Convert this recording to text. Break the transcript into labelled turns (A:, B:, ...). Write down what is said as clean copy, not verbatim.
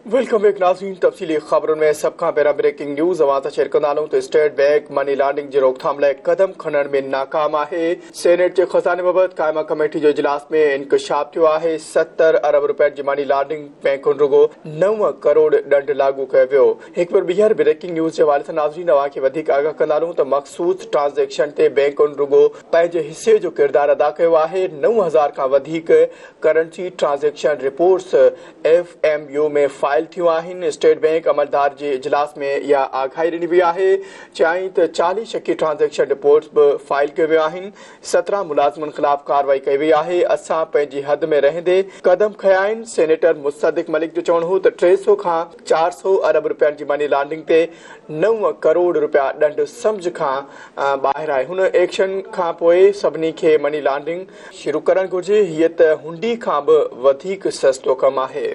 A: Welcome back नाज़रीन। तफ़सीली ख़बरुनि में सभ खां पहिरियों ब्रेकिंग न्यूज़ अवां सां शेयर कंदासूं त स्टेट बैंक मनी लॉन्ड्रिंग जी रोकथाम लाइ कदम खणण में नाकाम आहे। सेनेट जे खज़ाने बाबति क़ाइमा कमेटी जो इजलास में इंकशाफ थियो आहे। 70 अरब रुपयनि जी मनी लॉन्ड्रिंग बैंकुनि रुगो 9 करोड़ ॾंढ लागू कयो वियो। हिकु बार ॿीहर ब्रेकिंग न्यूज़ जे हवाले सां नाज़रीन अवां खे वधीक आगाह कंदासूं त मख़सूस ट्रांज़ेक्शन ते बैंकुनि रुगो पंहिंजे हिसे जो किरदारु अदा कयो आहे। 9000 खां वधीक करंसी ट्रांज़ेक्शन रिपोर्ट्स FMU में फाइल थियूं आहिनि। स्टेट बैंक अमलदार जे इजलास में इहा आगाही ॾिनी वई आहे। चयाईं त 40 शकी ट्रांज़ेक्शन रिपोर्ट्स बि फाइल कयो वियो आहिनि। 17 मुलाज़िमनि ख़िलाफ़ कार्रवाई कई वई आहे। असां पंहिंजी हद में रहंदे कदम खंया आहिनि। सेनेटर मुसद्दिक़ मलिक जो चवणु हो त 300 खां 400 अरब रुपयनि जी मनी लॉन्ड्रिंग ते 9 करोड़ रुपया ॾंढ सम्झ खां ॿाहिरि आहे। हुन एक्शन खां पोइ सभिनी खे मनी लॉन्ड्रिंग शुरू करणु घुर्जे। हीअ त हुंडी खां बि वधीक सस्तो कमु आहे।